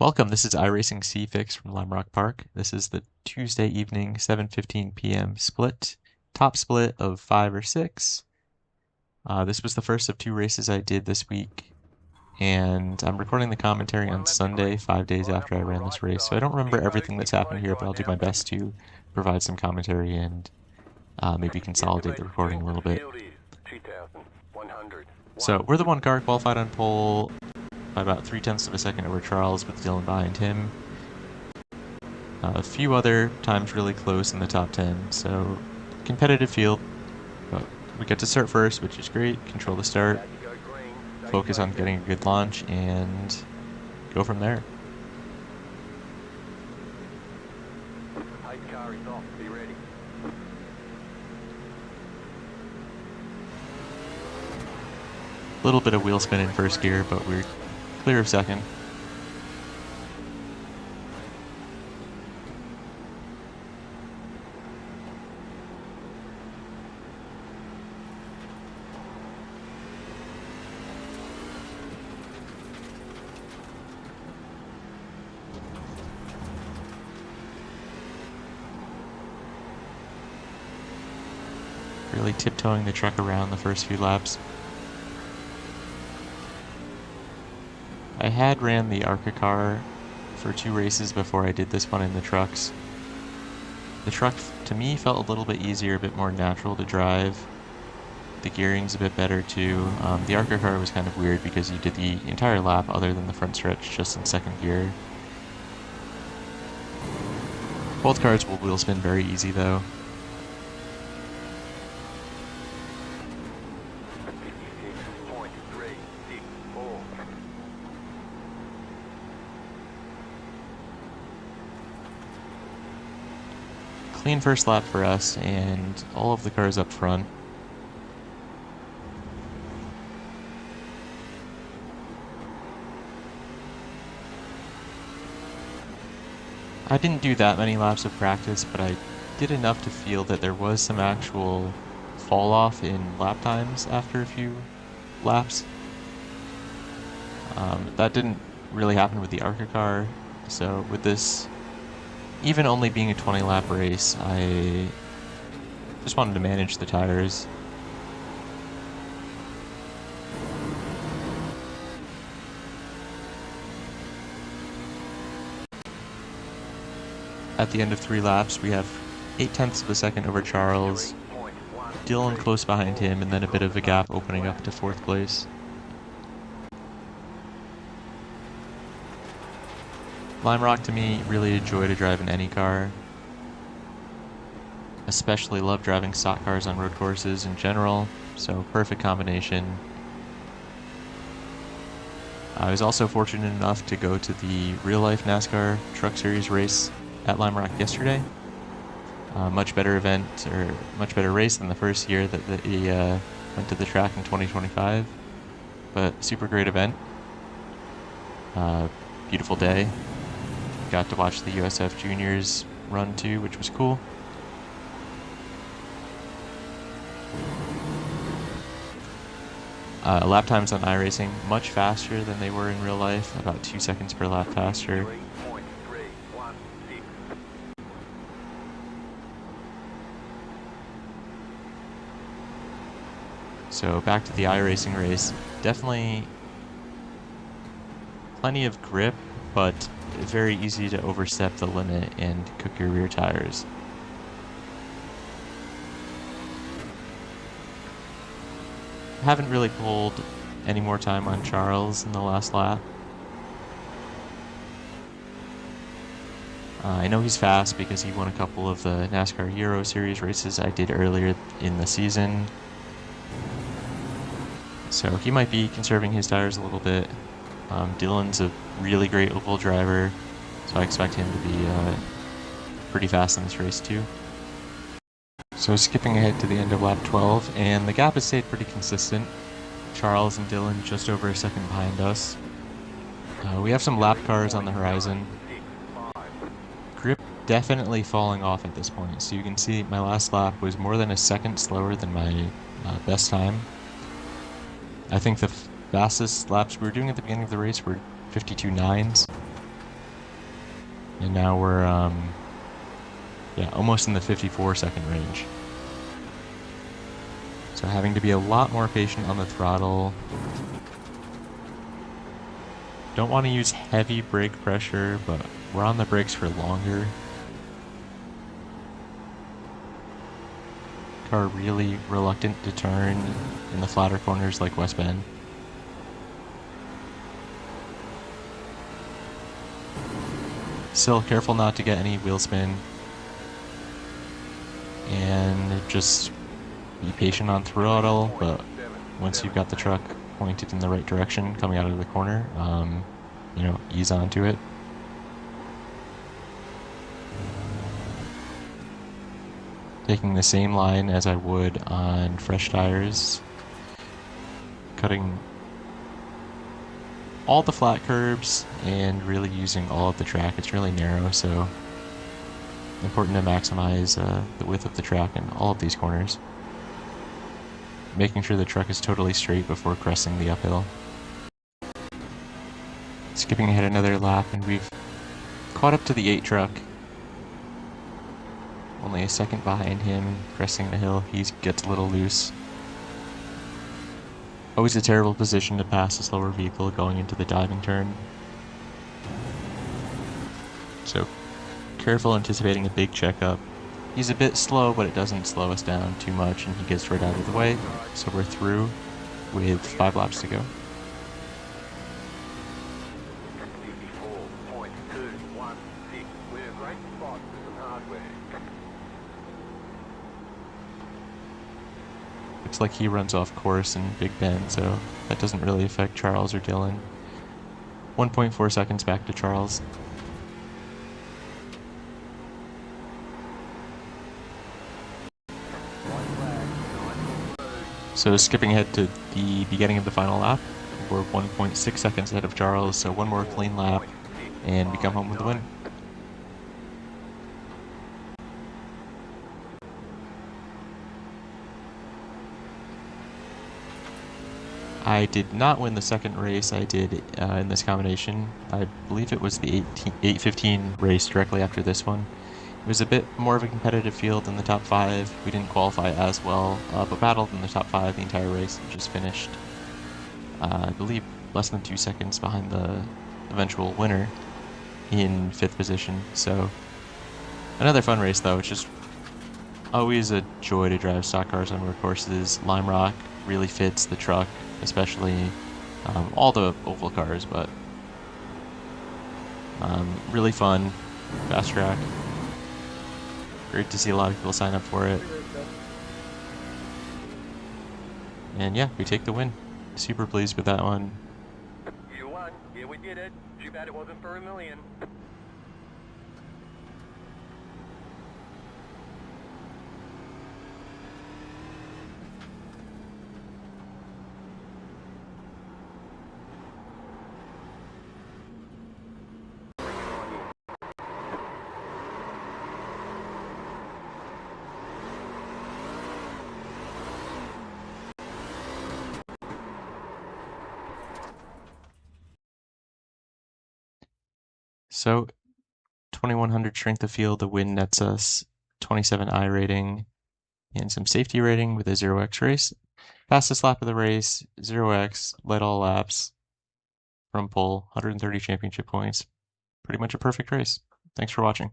Welcome, this is iRacing C-Fix from Lime Rock Park. This is the Tuesday evening, 7:15 p.m. split, top split of 5 or 6. This was the first of 2 races I did this week, and I'm recording the commentary on Sunday, 5 days after I ran this race, so I don't remember everything that's happened here, but I'll do my best to provide some commentary and maybe consolidate the recording a little bit. So, we're the one car qualified on pole by about 0.3 of a second over Charles, with Dylan behind him. A few other times really close in the top 10, so competitive field. But we get to start first, which is great. Control the start, focus on getting a good launch, and go from there. A little bit of wheel spin in first gear, but we're clear of second. Really tiptoeing the truck around the first few laps. I had ran the ARCA car for 2 races before I did this one in the trucks. The truck, to me, felt a little bit easier, a bit more natural to drive. The gearing's a bit better too. The ARCA car was kind of weird because you did the entire lap other than the front stretch just in second gear. Both cars will wheel spin very easy though. Clean first lap for us and all of the cars up front. I didn't do that many laps of practice, but I did enough to feel that there was some actual fall off in lap times after a few laps. That didn't really happen with the ARCA car, so with this even only being a 20 lap race, I just wanted to manage the tires. At the end of 3 laps, we have 0.8 of a second over Charles, Dylan close behind him, and then a bit of a gap opening up to 4th place. Lime Rock, to me, really a joy to drive in any car. Especially love driving stock cars on road courses in general, so perfect combination. I was also fortunate enough to go to the real-life NASCAR Truck Series race at Lime Rock yesterday. Much better event, or much better race than the first year that they went to the track in 2025, but super great event. Beautiful day. Got to watch the USF Juniors run too, which was cool. Lap times on iRacing much faster than they were in real life, about 2 seconds per lap faster. So back to the iRacing race, definitely plenty of grip, but very easy to overstep the limit and cook your rear tires. Haven't really pulled any more time on Charles in the last lap. I know he's fast because he won a couple of the NASCAR Euro Series races I did earlier in the season. So he might be conserving his tires a little bit. Dylan's a really great oval driver, so I expect him to be pretty fast in this race too. So skipping ahead to the end of lap 12, and the gap has stayed pretty consistent. Charles and Dylan just over a second behind us. We have some lap cars on the horizon. Grip definitely falling off at this point, so you can see my last lap was more than a second slower than my best time. I think the fastest laps we were doing at the beginning of the race were 52.9s. And now we're, yeah, almost in the 54-second range. So having to be a lot more patient on the throttle. Don't want to use heavy brake pressure, but we're on the brakes for longer. Car really reluctant to turn in the flatter corners like West Bend. Still careful not to get any wheel spin. And just be patient on throttle, but once you've got the truck pointed in the right direction coming out of the corner, you know, ease onto it. Taking the same line as I would on fresh tires, cutting all the flat curbs and really using all of the track. It's really narrow, so important to maximize the width of the track in all of these corners. Making sure the truck is totally straight before cresting the uphill. Skipping ahead another lap, and we've caught up to the 8 truck. Only a second behind him, cresting the hill. He gets a little loose. Always a terrible position to pass a slower vehicle going into the diving turn. So careful anticipating a big checkup. He's a bit slow, but it doesn't slow us down too much, and he gets right out of the way. So we're through with 5 laps to go. Looks like he runs off course in Big Bend, so that doesn't really affect Charles or Dylan. 1.4 seconds back to Charles. So skipping ahead to the beginning of the final lap, we're 1.6 seconds ahead of Charles, so one more clean lap, and we come home with the win. I did not win the second race I did in this combination. I believe it was the 8:15 race directly after this one. It was a bit more of a competitive field in the top 5. We didn't qualify as well, but battled in the top 5 the entire race and just finished, I believe, less than 2 seconds behind the eventual winner in 5th position. So another fun race though. It's just always a joy to drive stock cars on road courses. Lime Rock really fits the truck, especially all the oval cars, but really fun, fast track. Great to see a lot of people sign up for it. And yeah, we take the win. Super pleased with that one. You won. Yeah, we did it. Too bad it wasn't for $1 million. So 2100 strength of field, the win nets us 27 iRating and some safety rating with a 0x race. Fastest lap of the race, 0x, led all laps from pole, 130 championship points. Pretty much a perfect race. Thanks for watching.